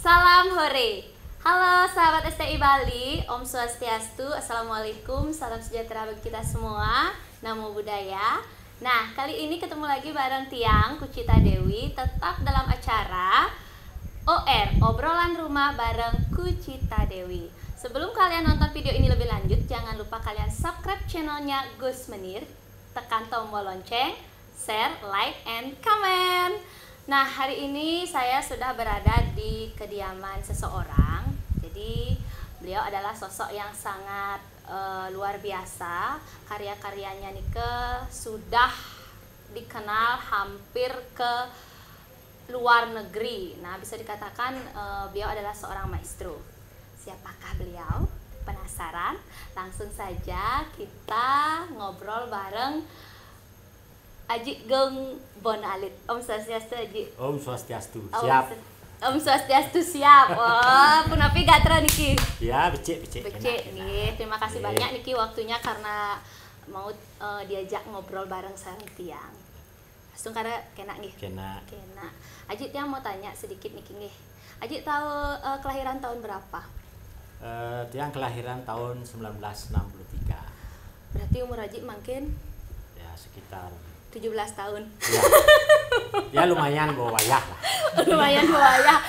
Salam hore. Halo sahabat STI Bali, Om Swastiastu, Assalamualaikum, salam sejahtera bagi kita semua. Namo Buddhaya. Nah, kali ini ketemu lagi bareng Tiang Kucita Dewi, tetap dalam acara OR, obrolan rumah bareng Kucita Dewi. Sebelum kalian nonton video ini lebih lanjut, jangan lupa kalian subscribe channelnya Gus Menir, tekan tombol lonceng, share, like, and comment. Nah, hari ini saya sudah berada di kediaman seseorang. Jadi, beliau adalah sosok yang sangat luar biasa. Karya-karyanya Nike sudah dikenal hampir ke luar negeri. Nah, bisa dikatakan beliau adalah seorang maestro. Siapakah beliau? Penasaran? Langsung saja kita ngobrol bareng Aji Geng Bonalit. Om Swastiastu, Aji. Om Swastiastu, siap. Om Swastiastu, siap. Oh, punapi gatra niki. Ya, becek. Becek nih. Terima kasih banyak niki waktunya karena mau diajak ngobrol bareng sareng Tiang. Langsung karena kena nih. Kena. Aji, Tiang mau tanya sedikit niki nih. Aji tahu kelahiran tahun berapa? Tiang kelahiran tahun 1963. Berarti umur Aji makin Ya, sekitar 17 tahun. Ya lumayan bawa wayah lah. Lumayan ya.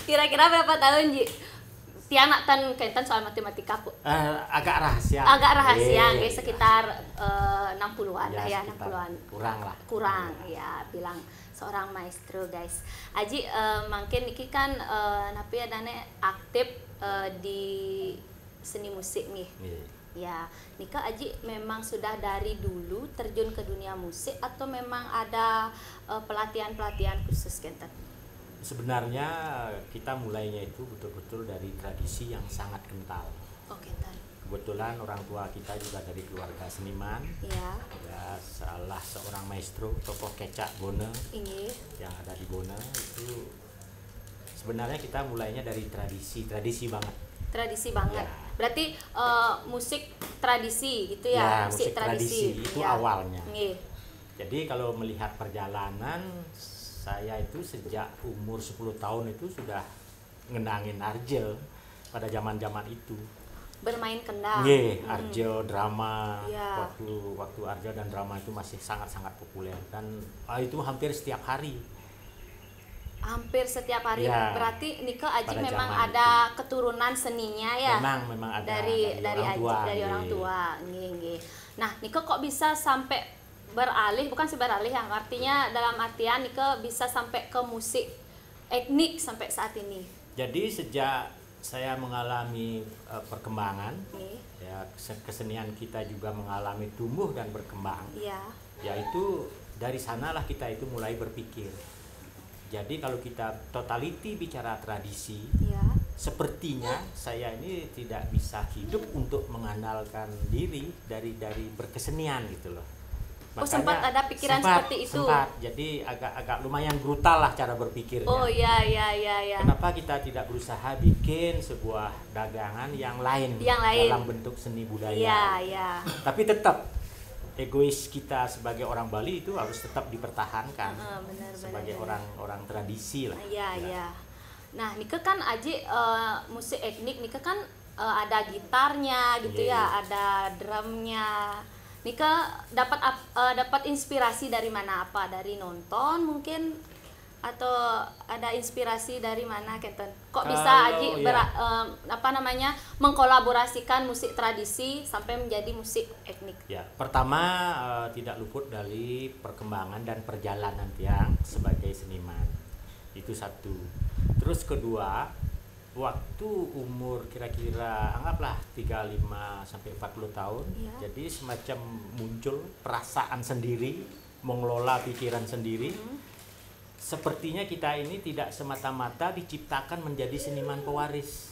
Kira-kira berapa tahun, Ji? Tiang nak kaitan soal matematika, Bu. Agak rahasia. Guys, sekitar 60-an lah ya, 60-an. Kurang ya, bilang seorang maestro, guys. Aji mungkin niki kan napi adane aktif di seni musik nih. Ya, Nika Aji memang sudah dari dulu terjun ke dunia musik atau memang ada pelatihan-pelatihan khusus Kenten? Sebenarnya kita mulainya itu betul-betul dari tradisi yang sangat kental. Oh, Kenten. Kebetulan orang tua kita juga dari keluarga seniman. Ya. Ya, salah seorang maestro, tokoh kecak Bone. Ini Yang ada di Bone itu sebenarnya kita mulainya dari tradisi banget. Tradisi banget. Ya. Berarti musik tradisi gitu ya? Musik tradisi itu ya. Awalnya. Nggih. Jadi kalau melihat perjalanan saya itu sejak umur 10 tahun itu sudah ngenangin arjel pada zaman-zaman itu. Bermain kendang. Nggih, arjel drama. Ya. Waktu arjel dan drama itu masih sangat-sangat populer dan itu hampir setiap hari. Hampir setiap hari. Ya, berarti Nika Aji pada memang zaman ada keturunan seninya ya? Memang ada dari orang Aji, tua, dari orang tua. Nggih. Nah, Nika kok bisa sampai beralih, bukan sih beralih yang artinya dalam artian Nika bisa sampai ke musik etnik sampai saat ini. Jadi sejak saya mengalami perkembangan, ya kesenian kita juga mengalami tumbuh dan berkembang. Iya. Yaitu dari sanalah kita itu mulai berpikir. Jadi kalau kita totality bicara tradisi, Iya. sepertinya saya ini tidak bisa hidup untuk mengandalkan diri dari berkesenian gitu loh. Oh, sempat ada pikiran seperti itu. Sempat. Jadi agak lumayan brutal lah cara berpikirnya. Oh iya. Kenapa kita tidak berusaha bikin sebuah dagangan yang lain dalam bentuk seni budaya? Iya. Tapi tetap egois kita sebagai orang Bali itu harus tetap dipertahankan. Benar, sebagai orang tradisi lah. Iya. Nah, Nika kan Aji musik etnik, Nika kan ada gitarnya gitu ya, ada drumnya. Nika dapat inspirasi dari mana? Apa dari nonton mungkin atau ada inspirasi dari mana, Kenten? Kok bisa Aji mengkolaborasikan musik tradisi sampai menjadi musik etnik? Ya, pertama tidak luput dari perkembangan dan perjalanan Tiang sebagai seniman. Itu satu. Terus kedua, waktu umur kira-kira anggaplah 35 sampai 40 tahun, jadi semacam muncul perasaan sendiri, mengelola pikiran sendiri. Sepertinya kita ini tidak semata-mata diciptakan menjadi seniman pewaris.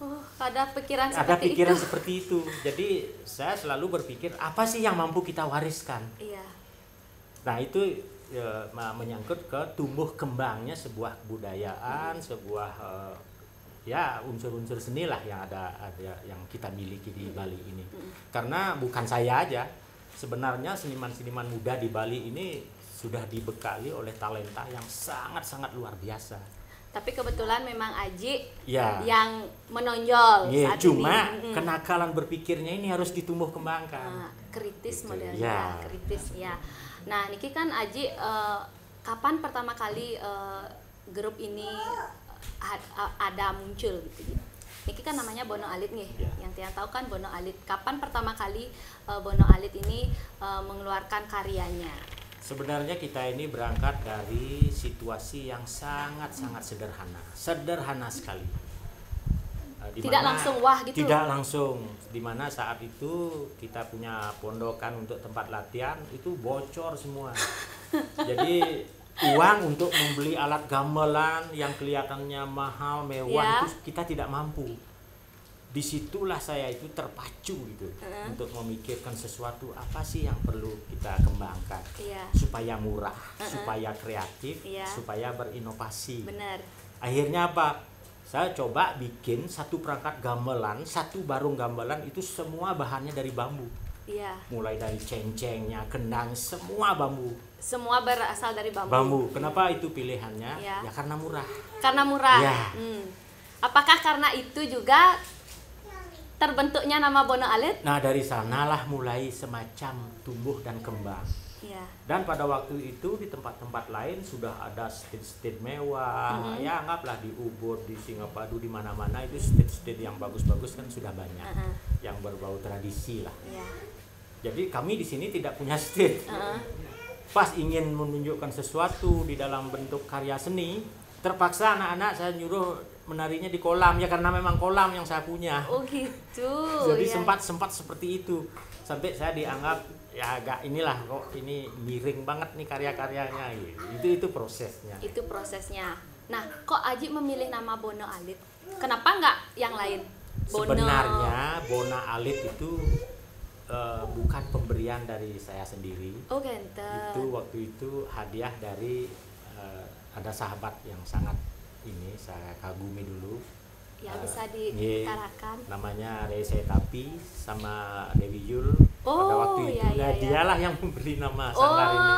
Oh, ada pikiran seperti itu. Jadi saya selalu berpikir apa sih yang mampu kita wariskan. Iya. Nah itu menyangkut ke tumbuh kembangnya sebuah kebudayaan, sebuah unsur-unsur seni lah yang ada yang kita miliki di Bali ini. Karena bukan saya aja, sebenarnya seniman-seniman muda di Bali ini sudah dibekali oleh talenta yang sangat-sangat luar biasa. Tapi kebetulan memang Aji Ya. yang menonjol Ya, saat cuma ini. kenakalan berpikirnya ini harus ditumbuh kembangkan. Nah, kritis Gitu, modelnya, ya. kritis ya. Nah, niki kan Aji kapan pertama kali grup ini ada muncul gitu. Niki kan namanya Bono Alit nih. Ya. Yang Tiang tahu kan Bono Alit. Kapan pertama kali Bono Alit ini mengeluarkan karyanya? Sebenarnya kita ini berangkat dari situasi yang sangat-sangat sederhana sekali. Tidak langsung wah gitu. Tidak langsung, dimana saat itu kita punya pondokan untuk tempat latihan itu bocor semua. Jadi uang untuk membeli alat gamelan yang kelihatannya mahal mewah itu kita tidak mampu. Disitulah saya itu terpacu gitu untuk memikirkan sesuatu apa sih yang perlu kita kembangkan supaya murah, supaya kreatif, supaya berinovasi. Benar. Akhirnya apa? Saya coba bikin satu perangkat gamelan, satu barung gamelan itu semua bahannya dari bambu. Iya. Mulai dari cengcengnya, kendang, semua bambu. Semua berasal dari bambu. Bambu. Kenapa itu pilihannya? Ya karena murah. Karena murah. Ya. Apakah karena itu juga terbentuknya nama Bono Alit? Nah, dari sanalah mulai semacam tumbuh dan kembang. Iya. Dan pada waktu itu di tempat-tempat lain sudah ada stage-stage mewah. Ya anggaplah di Ubud, di Singapadu, di mana-mana itu stage-stage yang bagus-bagus kan sudah banyak. Yang berbau tradisi lah. Iya. Jadi kami di sini tidak punya stage. Pas ingin menunjukkan sesuatu di dalam bentuk karya seni, terpaksa anak-anak saya nyuruh menarinya di kolam ya karena memang kolam yang saya punya. Oh gitu. Jadi ya. sempat seperti itu sampai saya dianggap ya agak inilah kok ini miring banget nih karya-karyanya gitu. Itu prosesnya. Itu prosesnya. Nah, kok Aji memilih nama Bono Alit? Kenapa nggak yang lain? Bono. Sebenarnya Bono Alit itu bukan pemberian dari saya sendiri. Oh genten. Itu waktu itu hadiah dari ada sahabat yang sangat ini saya kagumi dulu. Ya bisa diutarakan. Namanya Rese Tapi sama Dewi Yul. Pada waktu itu dialah yang memberi nama sanggar ini.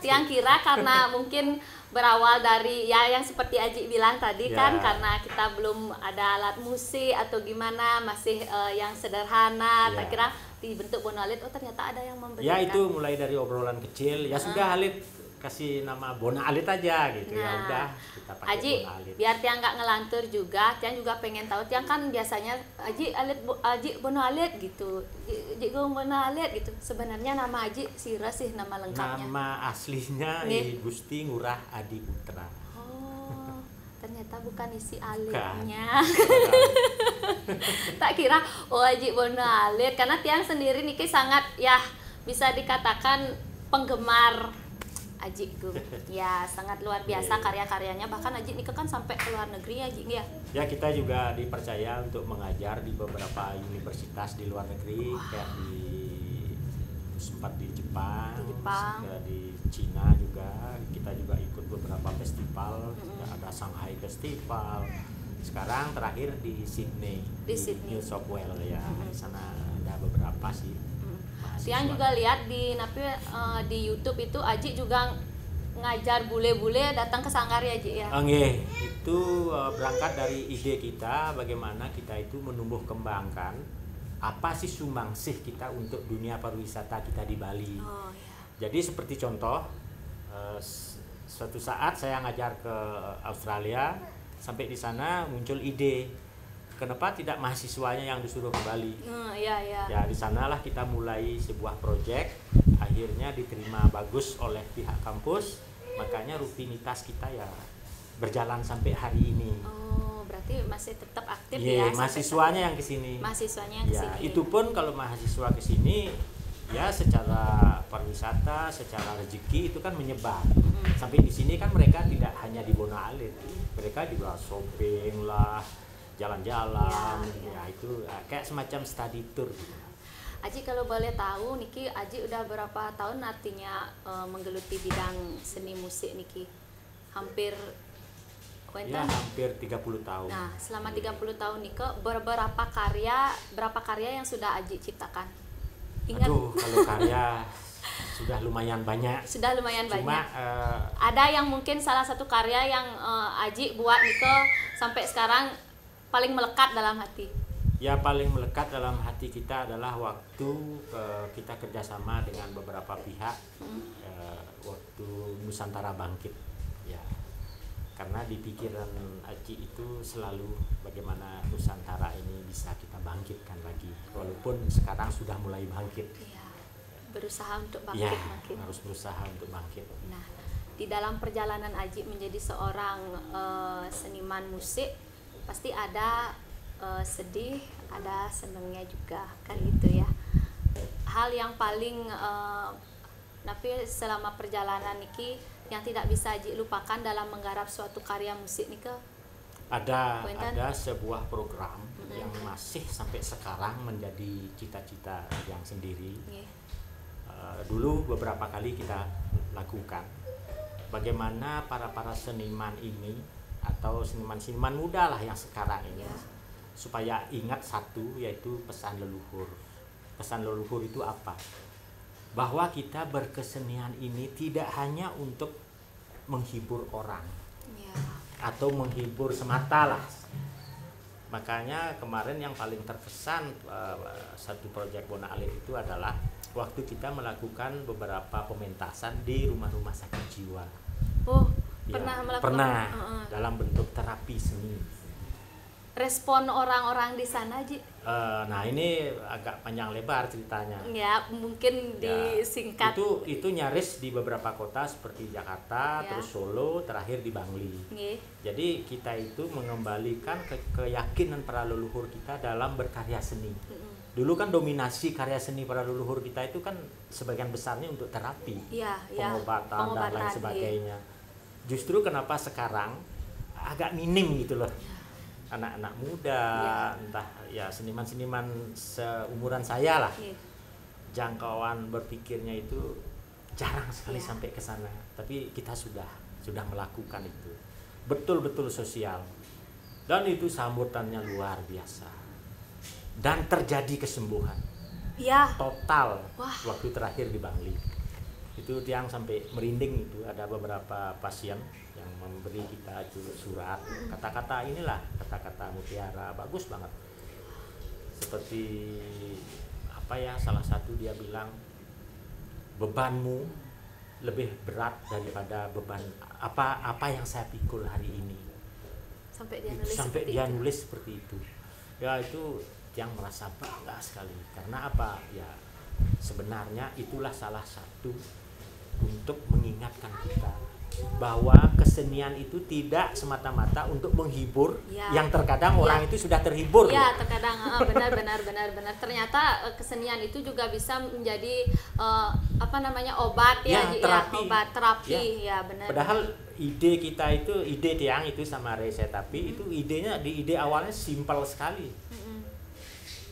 Tiang kira karena mungkin berawal dari ya yang seperti Aji bilang tadi kan karena kita belum ada alat musik atau gimana masih yang sederhana. Tak kira dibentuk Bono Alit, oh ternyata ada yang memberikan. Ya itu mulai dari obrolan kecil. Ya sudah Alit kasih nama Bono Alit aja gitu. Ya udah kita pakai Aji, Bono Alit. biar Tiang nggak ngelantur juga, Tiang juga pengen tahu. Tiang kan biasanya Aji Bono Alit gitu, Aji Bono Alit gitu. Sebenarnya nama Aji Sira sih nama lengkapnya. Nama aslinya Gusti Ngurah Adi Putra. Oh, ternyata bukan isi Alitnya. Bukan. Tak kira Aji Bono Alit karena Tiang sendiri niki sangat ya bisa dikatakan penggemar Aji itu. Ya sangat luar biasa karya-karyanya, bahkan Aji nika kan sampai ke luar negeri ya Aji ya. Ya kita juga dipercaya untuk mengajar di beberapa universitas di luar negeri kayak sempat di Jepang, di Cina juga kita juga ikut beberapa festival, ada Shanghai Festival. Sekarang terakhir di Sydney, di New South Wales ya. Di sana ada beberapa sih. Tiang juga lihat di di YouTube itu Aji juga ngajar bule-bule datang ke sanggar ya Aji ya. Itu berangkat dari ide kita bagaimana kita itu menumbuh kembangkan apa sih sumbangsih kita untuk dunia pariwisata kita di Bali. Jadi seperti contoh suatu saat saya ngajar ke Australia, sampai di sana muncul ide kenapa tidak mahasiswanya yang disuruh ke Bali. Ya di sanalah kita mulai sebuah proyek, akhirnya diterima bagus oleh pihak kampus, makanya rutinitas kita ya berjalan sampai hari ini. Oh, berarti masih tetap aktif ya? Mahasiswanya yang kesini. Mahasiswanya yang kesini. Itu pun kalau mahasiswa kesini ya secara pariwisata, secara rezeki itu kan menyebar. Sampai di sini kan mereka tidak hanya di Bono Alit, mereka juga shopping lah, jalan-jalan, ya itu kayak semacam study tour. Aji kalau boleh tahu niki Aji udah berapa tahun artinya menggeluti bidang seni musik niki? Hampir hampir 30 tahun. Nah, selama 30 tahun niki berapa karya yang sudah Aji ciptakan? Ingat? Aduh, kalau karya sudah lumayan banyak. Sudah lumayan Cuma banyak. Ada yang mungkin salah satu karya yang Aji buat Nike sampai sekarang paling melekat dalam hati. ya paling melekat dalam hati kita adalah waktu kita kerjasama dengan beberapa pihak waktu Nusantara Bangkit. Ya, karena di pikiran Aji itu selalu bagaimana Nusantara ini bisa kita bangkitkan lagi, walaupun sekarang sudah mulai bangkit. Iya, berusaha untuk Ya, bangkit. harus berusaha untuk bangkit. Nah, di dalam perjalanan Aji menjadi seorang seniman musik, pasti ada sedih, ada senengnya juga, kan gitu ya. Hal yang paling tapi selama perjalanan niki yang tidak bisa Aji lupakan dalam menggarap suatu karya musik niki, Ada sebuah program yang masih sampai sekarang menjadi cita-cita yang sendiri. nggih. Dulu beberapa kali kita lakukan bagaimana para seniman ini atau seniman-seniman muda lah yang sekarang ini supaya ingat satu, yaitu pesan leluhur. Pesan leluhur itu apa? Bahwa kita berkesenian ini tidak hanya untuk menghibur orang Ya. atau menghibur semata lah. Makanya kemarin yang paling terkesan satu proyek Bona Alit itu adalah waktu kita melakukan beberapa pementasan di rumah-rumah sakit jiwa. Oh, Ya, pernah melakukan? pernah Heeh. dalam bentuk terapi seni. Respon orang-orang di sana, Ji? Nah, ini agak panjang lebar ceritanya. Ya, mungkin Ya, disingkat. itu nyaris di beberapa kota seperti Jakarta, Ya. terus Solo, terakhir di Bangli. Nggih. Jadi kita itu mengembalikan keyakinan para leluhur kita dalam berkarya seni. Dulu kan dominasi karya seni para leluhur kita itu kan sebagian besarnya untuk terapi, Iya, ya. pengobatan dan lain sebagainya. Justru kenapa sekarang agak minim gitu loh. Anak-anak muda, entah ya seniman-seniman seumuran saya lah, jangkauan berpikirnya itu jarang sekali sampai ke sana. Tapi kita sudah melakukan itu, betul-betul sosial, dan itu sambutannya luar biasa, dan terjadi kesembuhan total. Wah. Waktu terakhir di Bangli itu yang sampai merinding, itu ada beberapa pasien yang memberi kita itu surat, kata-kata inilah, kata-kata mutiara, bagus banget. Seperti apa ya, salah satu dia bilang, bebanmu lebih berat daripada beban apa yang saya pikul hari ini. Sampai dia nulis seperti itu. Ya, itu yang merasa bangga sekali. Karena apa? Ya, sebenarnya itulah salah satu untuk mengingatkan kita bahwa kesenian itu tidak semata-mata untuk menghibur, yang terkadang orang itu sudah terhibur. Ya, terkadang benar. Ternyata kesenian itu juga bisa menjadi obat ya, obat terapi ya, benar. Padahal ide kita itu, ide Tiang itu sama Rese, tapi itu ide awalnya simpel sekali.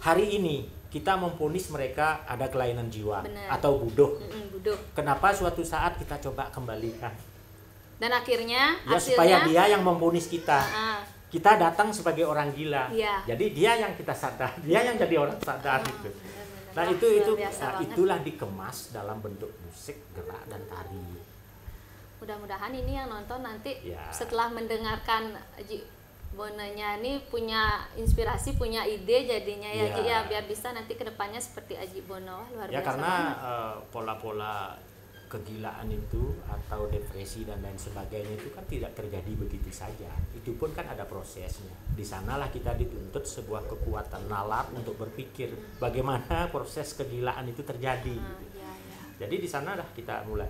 Hari ini kita memvonis mereka ada kelainan jiwa. Bener. Atau buduh. Kenapa suatu saat kita coba kembalikan? Dan akhirnya supaya dia yang memvonis kita. Kita datang sebagai orang gila. Ya. Jadi dia yang kita sadar, dia yang jadi orang sadar itu. Nah, itulah dikemas dalam bentuk musik, gerak dan tari. Mudah-mudahan ini yang nonton nanti setelah mendengarkan Bonanya ini punya inspirasi, punya ide jadinya ya, biar bisa nanti kedepannya seperti Aji Bono. Luar biasa karena banget. pola-pola kegilaan itu atau depresi dan lain sebagainya itu kan tidak terjadi begitu saja. Itu pun kan ada prosesnya. Di sanalah kita dituntut sebuah kekuatan nalar untuk berpikir bagaimana proses kegilaan itu terjadi. Jadi di sanalah kita mulai.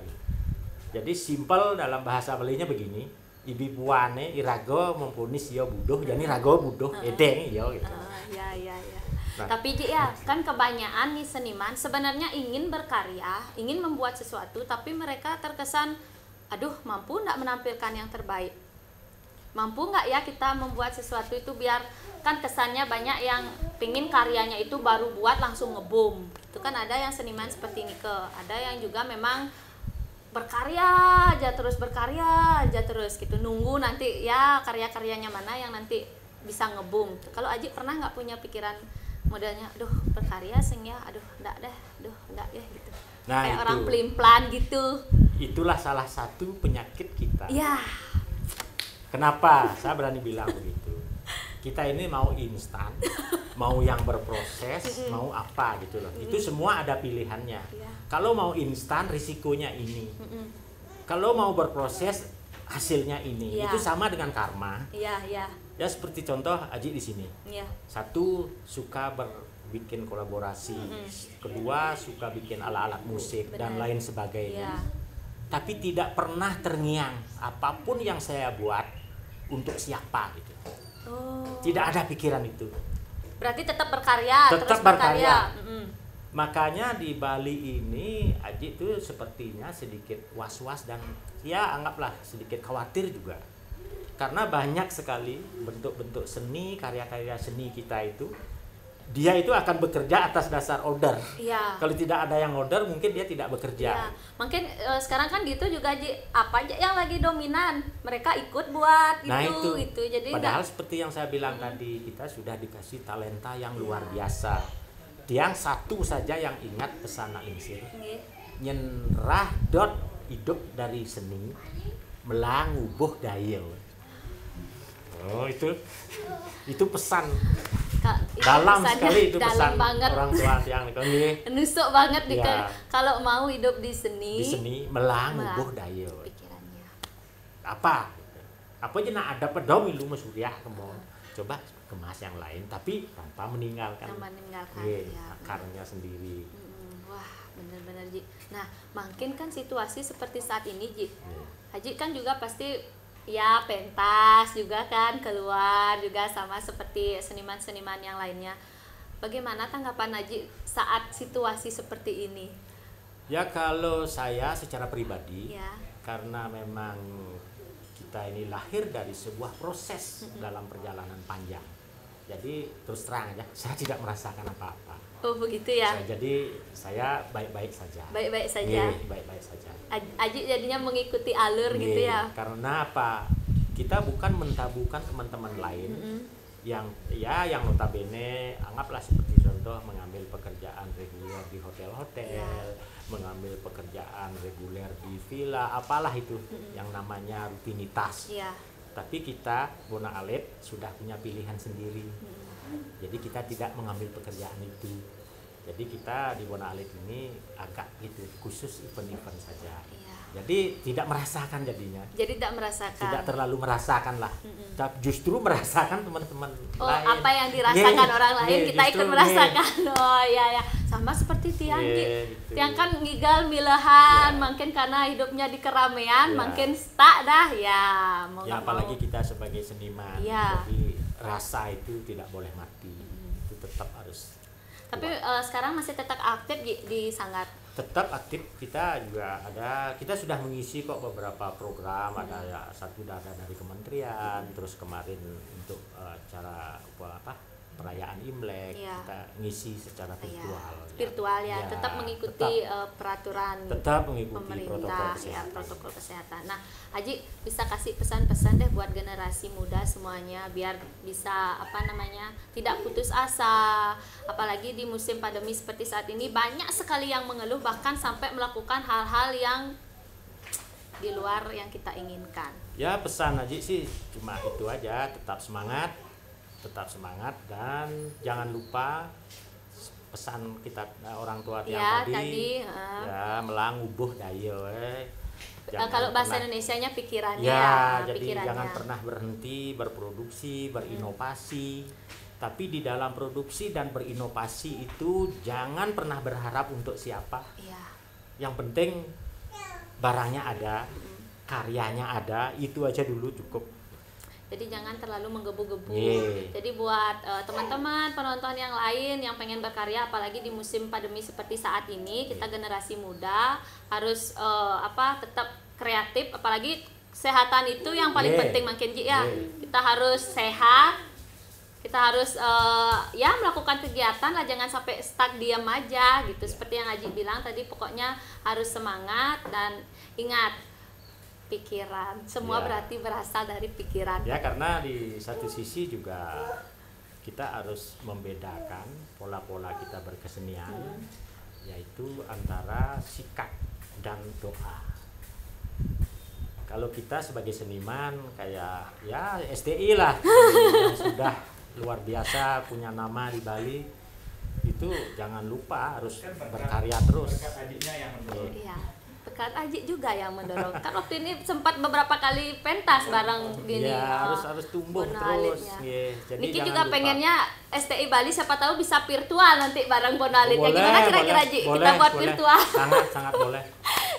Jadi simpel dalam bahasa Balinya begini. Ibi puane irago mempunis yo buduh, jadi rago buduh edeng yo gitu. Nah, tapi ya kan kebanyakan nih seniman sebenarnya ingin berkarya, ingin membuat sesuatu, tapi mereka terkesan, aduh mampu nggak menampilkan yang terbaik, mampu nggak ya kita membuat sesuatu itu, biar kan kesannya banyak yang pingin karyanya itu baru buat langsung ngeboom. Itu kan ada yang seniman seperti Nike, ada yang juga memang berkarya aja terus gitu, nunggu nanti ya karya-karyanya mana yang nanti bisa ngeboom. Kalau Aji pernah nggak punya pikiran modelnya, aduh berkarya sing ya, aduh enggak ya gitu? Nah, kayak itu. orang pelin-pelan gitu. Itulah salah satu penyakit kita. Ya. Kenapa saya berani bilang begitu? Kita ini mau instan, mau yang berproses, mau apa gitu loh. Itu semua ada pilihannya. Ya. Kalau mau instan risikonya ini. Kalau mau berproses hasilnya ini. Ya. Itu sama dengan karma. Iya, iya. Ya seperti contoh Aji di sini. Iya. Satu suka bikin kolaborasi, kedua suka bikin alat-alat musik dan Benar. lain sebagainya. Iya. Tapi tidak pernah terngiang apapun yang saya buat untuk siapa gitu. Oh. Tidak ada pikiran itu. Berarti tetap berkarya, Tetap terus berkarya. Mm-mm. Makanya di Bali ini Aji itu sepertinya sedikit was-was dan ya anggaplah sedikit khawatir juga. Karena banyak sekali bentuk-bentuk seni, karya-karya seni kita itu dia itu akan bekerja atas dasar order. Iya. Kalau tidak ada yang order mungkin dia tidak bekerja. Ya, mungkin sekarang kan gitu juga apa aja yang lagi dominan mereka ikut buat gitu, Nah itu, gitu. Jadi padahal seperti yang saya bilang tadi, kita sudah dikasih talenta yang luar biasa. Yang satu saja yang ingat pesan Nak Lingsir, nyenrah dot hidup dari seni melangubuh dayo. Oh itu pesan dalam sekali, itu dalam pesan banget. orang tua yang nusuk banget nih Ya. kalau mau hidup di seni melangubuh dayo. pikirannya. Apa aja nak ada pedom ilu Surya kemo coba kemas yang lain tapi tanpa meninggalkan akarnya sendiri. Wah, bener-bener Ji. Nah, makin kan situasi seperti saat ini Ji. Haji kan juga pasti ya pentas juga kan keluar juga sama seperti seniman-seniman yang lainnya. Bagaimana tanggapan Haji saat situasi seperti ini? Ya kalau saya secara pribadi Ya. karena memang kita ini lahir dari sebuah proses dalam perjalanan panjang. Jadi terus terang aja saya tidak merasakan apa-apa. Oh begitu ya. Saya baik-baik saja. Baik-baik saja. Baik-baik saja. Aji jadinya mengikuti alur gitu ya. Karena apa? Kita bukan mentabukan teman-teman lain yang notabene anggaplah seperti contoh mengambil pekerjaan reguler di hotel-hotel, mengambil pekerjaan reguler di villa, apalah itu yang namanya rutinitas. Iya. Tapi kita Bona Alit sudah punya pilihan sendiri. Jadi kita tidak mengambil pekerjaan itu. Jadi kita di Bona Alit ini agak gitu khusus event-event saja. Iya. Jadi tidak merasakan jadinya. Jadi tidak merasakan. Tidak terlalu merasakan lah. Justru merasakan teman-teman lain. Apa yang dirasakan orang lain kita ikut merasakan. Oh iya ya. Sama seperti Tiang gitu. Tiang kan ngigal milahan, makin karena hidupnya di keramaian, makin stuck dah ya. Ya apalagi kita sebagai seniman. Jadi rasa itu tidak boleh mati. Itu tetap harus. Tapi sekarang masih tetap aktif di Sanggar. Tetap aktif, kita juga kita sudah mengisi kok beberapa program, ada ya satu dari kementerian, terus kemarin untuk acara perayaan Imlek kita ngisi secara virtual ya, tetap mengikuti peraturan tetap mengikuti pemerintah protokol kesehatan. Nah, Haji bisa kasih pesan-pesan deh buat generasi muda semuanya biar bisa tidak putus asa, apalagi di musim pandemi seperti saat ini banyak sekali yang mengeluh bahkan sampai melakukan hal-hal yang di luar yang kita inginkan. Ya pesan Haji sih cuma itu aja, tetap semangat dan jangan lupa pesan kita orang tua yang tadi ya melangubuh dayo kalau bahasa Indonesianya pikirannya jadi jangan pernah berhenti berproduksi, berinovasi, tapi di dalam produksi dan berinovasi itu jangan pernah berharap untuk siapa. Yang penting barangnya ada, karyanya ada, itu aja dulu cukup. Jadi jangan terlalu menggebu-gebu. Jadi buat teman-teman penonton yang lain yang pengen berkarya, apalagi di musim pandemi seperti saat ini, kita generasi muda harus tetap kreatif. Apalagi kesehatan itu yang paling penting makin ya. Kita harus sehat. Kita harus melakukan kegiatan lah, jangan sampai stuck diam aja gitu. Seperti yang Haji bilang tadi, pokoknya harus semangat dan ingat pikiran semua berarti berasal dari pikiran ya, karena di satu sisi juga kita harus membedakan pola-pola kita berkesenian yaitu antara sikap dan doa. Kalau kita sebagai seniman kayak ya STI lah yang sudah luar biasa punya nama di Bali, itu jangan lupa harus berkarya terus. Iya, berkat Aji juga yang mendorong. Kan waktu ini sempat beberapa kali pentas bareng gini. Ya, harus tumbuh terus. Jadi Niki juga lupa. Pengennya STI Bali siapa tahu bisa virtual nanti bareng Bonalitnya. Gimana kira-kira Ji? Kita buat virtual. Sangat boleh.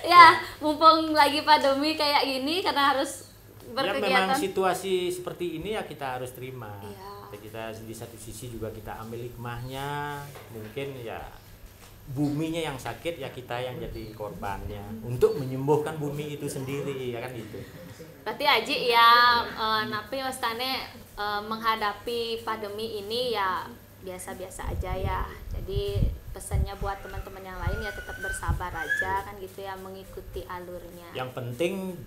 Ya, mumpung lagi pandemi kayak gini karena harus berkegiatan. Ya memang situasi seperti ini ya kita harus terima. Iya. Kita di satu sisi juga kita ambil hikmahnya, mungkin ya buminya yang sakit ya kita yang jadi korbannya untuk menyembuhkan bumi itu sendiri, ya kan gitu. Berarti Aji ya napi wastane menghadapi pandemi ini ya biasa-biasa aja ya. Jadi pesannya buat teman-teman yang lain ya tetap bersabar aja kan gitu ya, mengikuti alurnya. Yang penting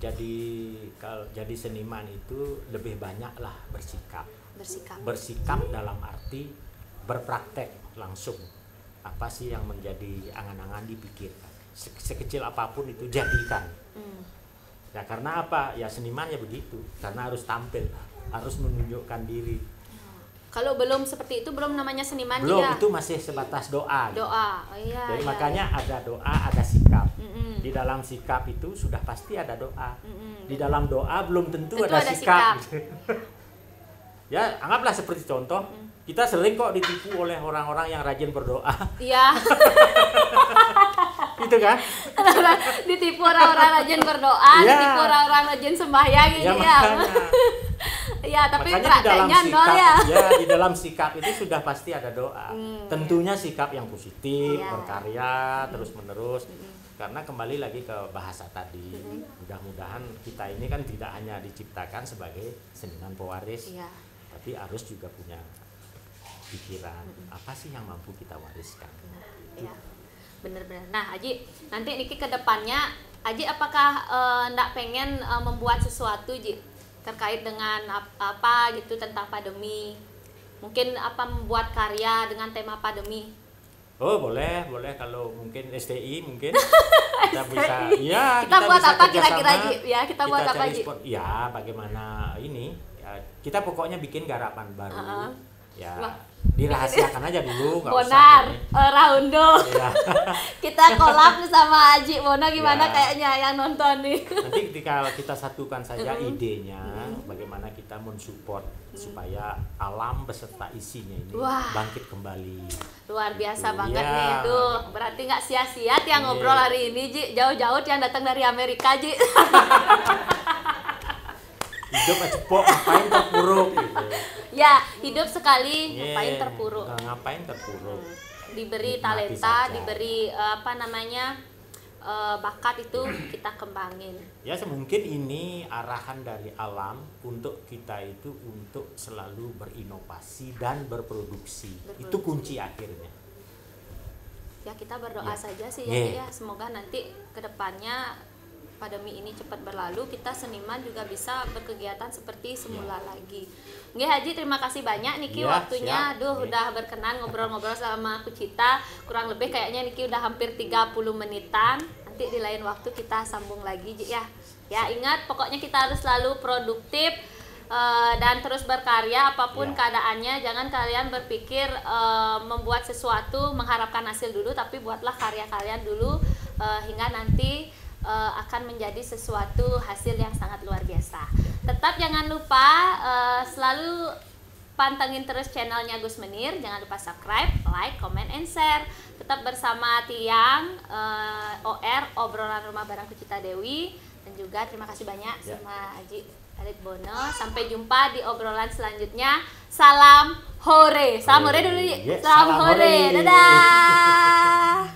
kalau jadi seniman itu lebih banyaklah bersikap dalam arti berpraktek langsung. Apa sih yang menjadi angan-angan dipikirkan, sekecil apapun itu jadikan. Ya karena apa? Ya seniman ya begitu, karena harus tampil, harus menunjukkan diri. Kalau belum seperti itu belum namanya seniman. Belum, ya? itu masih sebatas doa. Doa, oh, iya. Jadi iya, makanya iya. ada doa, ada sikap. Di dalam sikap itu sudah pasti ada doa. Di dalam doa belum tentu ada sikap. Ya anggaplah seperti contoh, kita sering kok ditipu oleh orang-orang yang rajin berdoa. Iya. Gitu kan? Ditipu orang-orang rajin berdoa, ya. Ditipu orang-orang rajin sembahyang gitu ya. Ya, tapi prakteknya nol ya. Ya, di dalam sikap itu sudah pasti ada doa. Tentunya sikap yang positif, berkarya terus-menerus. Karena kembali lagi ke bahasa tadi, mudah-mudahan kita ini kan tidak hanya diciptakan sebagai seniman pewaris, tapi harus juga punya pikiran apa sih yang mampu kita wariskan. Ya, bener-bener. Nah, Aji, nanti Niki ke depannya, Aji apakah ndak pengen membuat sesuatu, Ji, terkait dengan apa gitu tentang pandemi? Mungkin apa membuat karya dengan tema pandemi? Oh boleh kalau mungkin STI mungkin kita bisa ya kita buat apa kira-kira Ji? Ya kita buat apa Ji? Ya bagaimana ini ya, kita pokoknya bikin garapan baru ya. Dirahasiakan aja dulu, nggak Bonar, usah Raundo. Ya. Kita collab sama Aji Bono gimana kayaknya yang nonton nih. Nanti ketika kita satukan saja idenya, bagaimana kita mensupport supaya alam beserta isinya ini bangkit kembali. Luar biasa banget nih, tuh. Berarti nggak sia-sia yang ngobrol hari ini, Ji. Jauh-jauh yang datang dari Amerika, Ji. Hidup cepok, ngapain terpuruk gitu. Ya, hidup sekali, ngapain terpuruk. Ngapain terpuruk. Diberi talenta, diberi bakat itu kita kembangin. Ya, mungkin ini arahan dari alam untuk kita itu untuk selalu berinovasi dan berproduksi. Itu kunci akhirnya. Ya, kita berdoa saja sih ya, semoga nanti kedepannya pandemi ini cepat berlalu, kita seniman juga bisa berkegiatan seperti semula lagi. Nggih Haji, terima kasih banyak Niki waktunya. Udah berkenan ngobrol-ngobrol sama Kucita. Kurang lebih kayaknya Niki udah hampir 30 menitan. Nanti di lain waktu kita sambung lagi ya. Ya ingat, pokoknya kita harus selalu produktif dan terus berkarya apapun keadaannya. Jangan kalian berpikir membuat sesuatu mengharapkan hasil dulu, tapi buatlah karya kalian dulu hingga nanti akan menjadi sesuatu hasil yang sangat luar biasa. Tetap jangan lupa selalu pantengin terus channelnya Gus Menir. Jangan lupa subscribe, like, comment, and share. Tetap bersama Tiang OR Obrolan Rumah Bareng Kucita Dewi. Dan juga terima kasih banyak sama Aji Alit Bono. Sampai jumpa di obrolan selanjutnya. Salam hore. Salam hore dulu. Salam hore. Dadah.